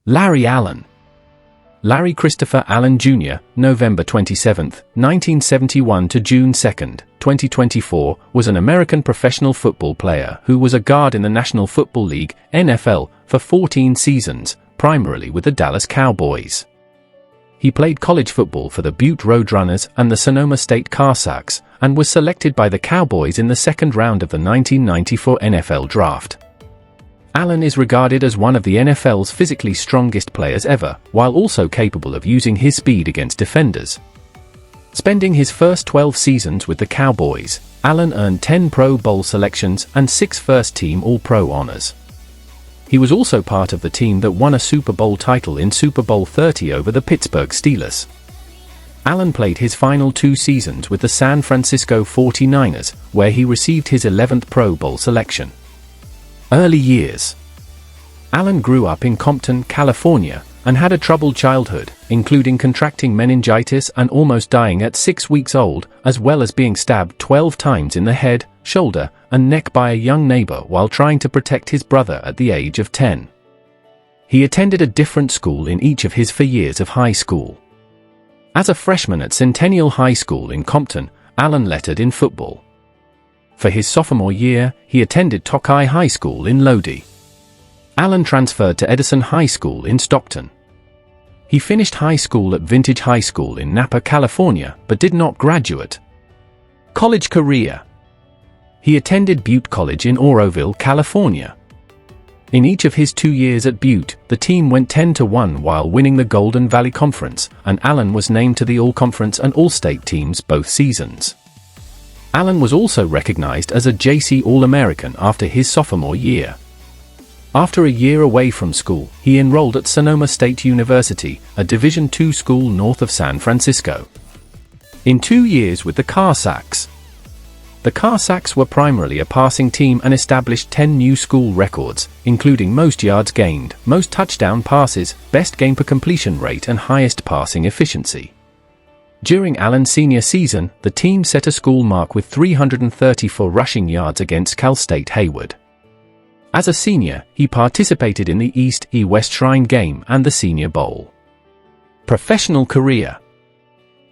Larry Allen. Larry Christopher Allen Jr., November 27, 1971 to June 2, 2024, was an American professional football player who was a guard in the National Football League, NFL, for 14 seasons, primarily with the Dallas Cowboys. He played college football for the Butte Roadrunners and the Sonoma State Cossacks, and was selected by the Cowboys in the second round of the 1994 NFL Draft. Allen is regarded as one of the NFL's physically strongest players ever, while also capable of using his speed against defenders. Spending his first 12 seasons with the Cowboys, Allen earned 10 Pro Bowl selections and 6 first-team All-Pro honors. He was also part of the team that won a Super Bowl title in Super Bowl XXX over the Pittsburgh Steelers. Allen played his final 2 seasons with the San Francisco 49ers, where he received his 11th Pro Bowl selection. Early years. Allen grew up in Compton, California, and had a troubled childhood, including contracting meningitis and almost dying at 6 weeks old, as well as being stabbed 12 times in the head, shoulder, and neck by a young neighbor while trying to protect his brother at the age of 10. He attended a different school in each of his 4 years of high school. As a freshman at Centennial High School in Compton, Allen lettered in football. For his sophomore year, he attended Tokai High School in Lodi. Allen transferred to Edison High School in Stockton. He finished high school at Vintage High School in Napa, California, but did not graduate. College career. He attended Butte College in Oroville, California. In each of his 2 years at Butte, the team went 10-1 while winning the Golden Valley Conference, and Allen was named to the All-Conference and All-State teams both seasons. Allen was also recognized as a JC All-American after his sophomore year. After a year away from school, he enrolled at Sonoma State University, a Division II school north of San Francisco. In 2 years with the Cossacks. The Cossacks were primarily a passing team and established 10 new school records, including most yards gained, most touchdown passes, best game per completion rate and highest passing efficiency. During Allen's senior season, the team set a school mark with 334 rushing yards against Cal State Hayward. As a senior, he participated in the East-West Shrine Game and the Senior Bowl. Professional career.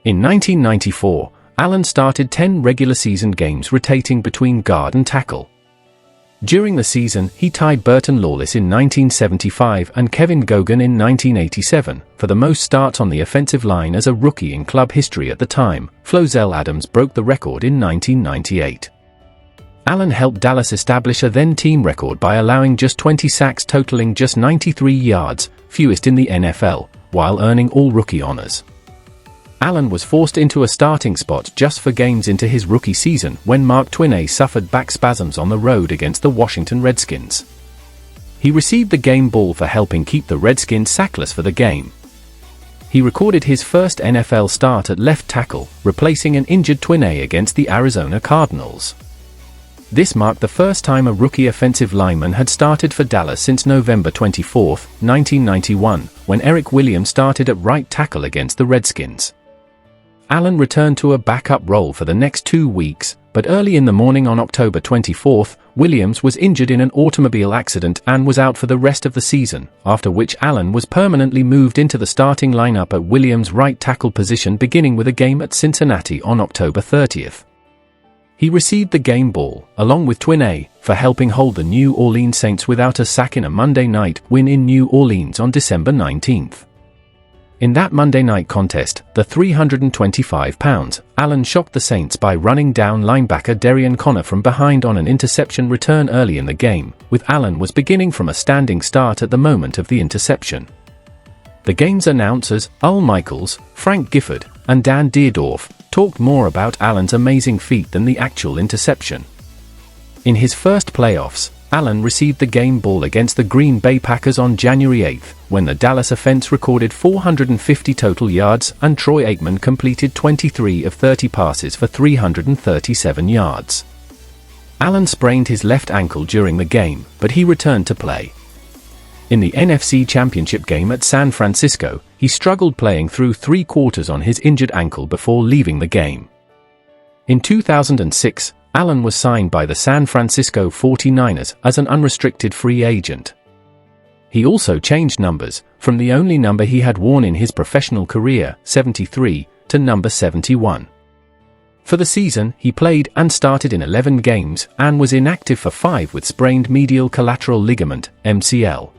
In 1994, Allen started 10 regular season games rotating between guard and tackle. During the season, he tied Burton Lawless in 1975 and Kevin Gogan in 1987 for the most starts on the offensive line as a rookie in club history at the time. Flozell Adams broke the record in 1998. Allen helped Dallas establish a then-team record by allowing just 20 sacks totaling just 93 yards, fewest in the NFL, while earning all-rookie honors. Allen was forced into a starting spot just for games into his rookie season when Mark Twinney suffered back spasms on the road against the Washington Redskins. He received the game ball for helping keep the Redskins sackless for the game. He recorded his first NFL start at left tackle, replacing an injured Twinney against the Arizona Cardinals. This marked the first time a rookie offensive lineman had started for Dallas since November 24, 1991, when Eric Williams started at right tackle against the Redskins. Allen returned to a backup role for the next 2 weeks, but early in the morning on October 24, Williams was injured in an automobile accident and was out for the rest of the season, after which Allen was permanently moved into the starting lineup at Williams' right tackle position beginning with a game at Cincinnati on October 30. He received the game ball, along with Twinney, for helping hold the New Orleans Saints without a sack in a Monday night win in New Orleans on December 19. In that Monday night contest, the 325-pound Allen shocked the Saints by running down linebacker Darian Connor from behind on an interception return early in the game, with Allen was beginning from a standing start at the moment of the interception. The game's announcers, Al Michaels, Frank Gifford, and Dan Deerdorf, talked more about Allen's amazing feat than the actual interception. In his first playoffs, Allen received the game ball against the Green Bay Packers on January 8, when the Dallas offense recorded 450 total yards and Troy Aikman completed 23 of 30 passes for 337 yards. Allen sprained his left ankle during the game, but he returned to play. In the NFC Championship game at San Francisco, he struggled playing through 3 quarters on his injured ankle before leaving the game. In 2006, Allen was signed by the San Francisco 49ers as an unrestricted free agent. He also changed numbers, from the only number he had worn in his professional career, 73, to number 71. For the season, he played and started in 11 games and was inactive for 5 with sprained medial collateral ligament, MCL.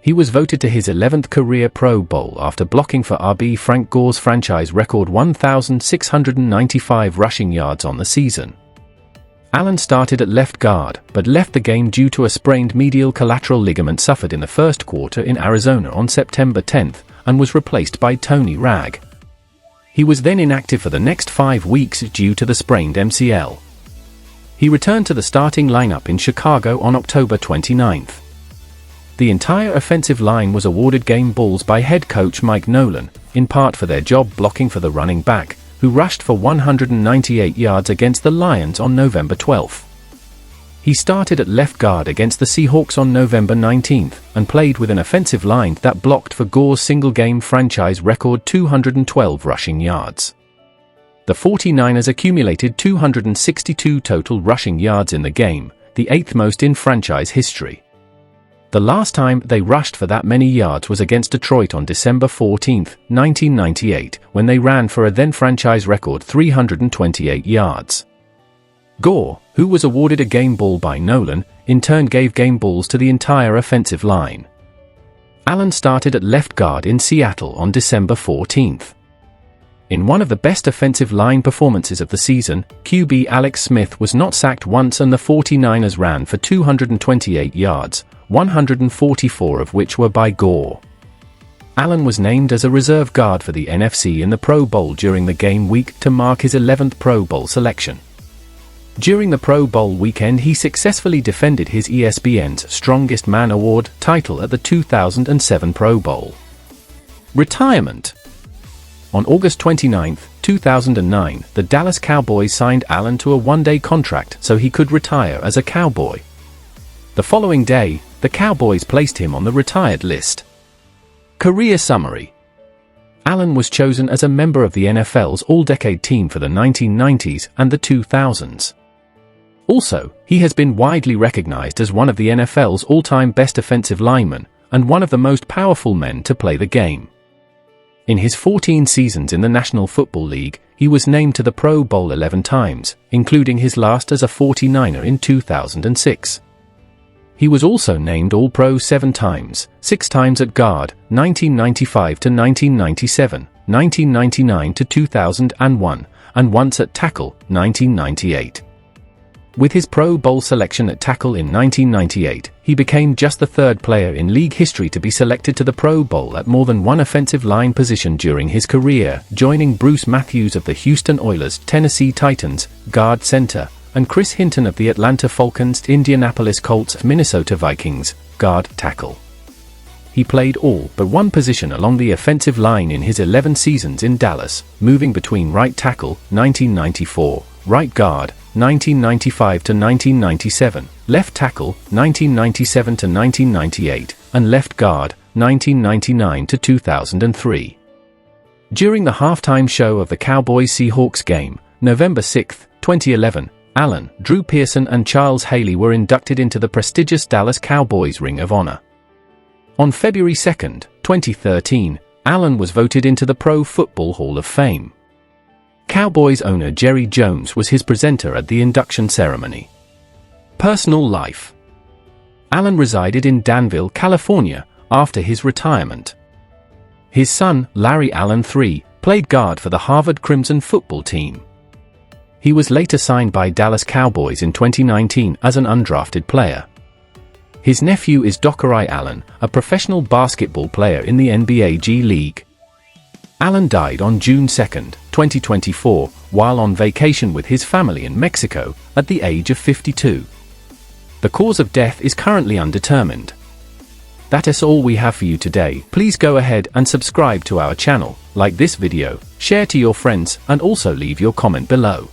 He was voted to his 11th career Pro Bowl after blocking for RB Frank Gore's franchise record 1,695 rushing yards on the season. Allen started at left guard, but left the game due to a sprained medial collateral ligament suffered in the first quarter in Arizona on September 10 and was replaced by Tony Ragg. He was then inactive for the next 5 weeks due to the sprained MCL. He returned to the starting lineup in Chicago on October 29. The entire offensive line was awarded game balls by head coach Mike Nolan, in part for their job blocking for the running back, who rushed for 198 yards against the Lions on November 12. He started at left guard against the Seahawks on November 19 and played with an offensive line that blocked for Gore's single-game franchise record 212 rushing yards. The 49ers accumulated 262 total rushing yards in the game, the 8th most in franchise history. The last time they rushed for that many yards was against Detroit on December 14, 1998, when they ran for a then-franchise record 328 yards. Gore, who was awarded a game ball by Nolan, in turn gave game balls to the entire offensive line. Allen started at left guard in Seattle on December 14. In one of the best offensive line performances of the season, QB Alex Smith was not sacked once and the 49ers ran for 228 yards, 144 of which were by Gore. Allen was named as a reserve guard for the NFC in the Pro Bowl during the game week to mark his 11th Pro Bowl selection. During the Pro Bowl weekend, he successfully defended his ESPN's Strongest Man Award title at the 2007 Pro Bowl. Retirement. On August 29, 2009, the Dallas Cowboys signed Allen to a one-day contract so he could retire as a Cowboy. The following day, the Cowboys placed him on the retired list. Career summary. Allen was chosen as a member of the NFL's All-Decade Team for the 1990s and the 2000s. Also, he has been widely recognized as one of the NFL's all-time best offensive linemen and one of the most powerful men to play the game. In his 14 seasons in the National Football League, he was named to the Pro Bowl 11 times, including his last as a 49er in 2006. He was also named All-Pro 7 times, 6 times at guard, 1995 to 1997, 1999 to 2001, and once at tackle, 1998. With his Pro Bowl selection at tackle in 1998, he became just the third player in league history to be selected to the Pro Bowl at more than one offensive line position during his career, joining Bruce Matthews of the Houston Oilers, Tennessee Titans, guard center, and Chris Hinton of the Atlanta Falcons, Indianapolis Colts, Minnesota Vikings, guard tackle. He played all but one position along the offensive line in his 11 seasons in Dallas, moving between right tackle, 1994, right guard, 1995 to 1997, left tackle, 1997 to 1998, and left guard, 1999 to 2003. During the halftime show of the Cowboys-Seahawks game, November 6, 2011, Allen, Drew Pearson and Charles Haley were inducted into the prestigious Dallas Cowboys Ring of Honor. On February 2, 2013, Allen was voted into the Pro Football Hall of Fame. Cowboys owner Jerry Jones was his presenter at the induction ceremony. Personal life. Allen resided in Danville, California, after his retirement. His son, Larry Allen III, played guard for the Harvard Crimson football team. He was later signed by Dallas Cowboys in 2019 as an undrafted player. His nephew is Dockery Allen, a professional basketball player in the NBA G League. Allen died on June 2, 2024, while on vacation with his family in Mexico, at the age of 52. The cause of death is currently undetermined. That is all we have for you today. Please go ahead and subscribe to our channel, like this video, share to your friends, and also leave your comment below.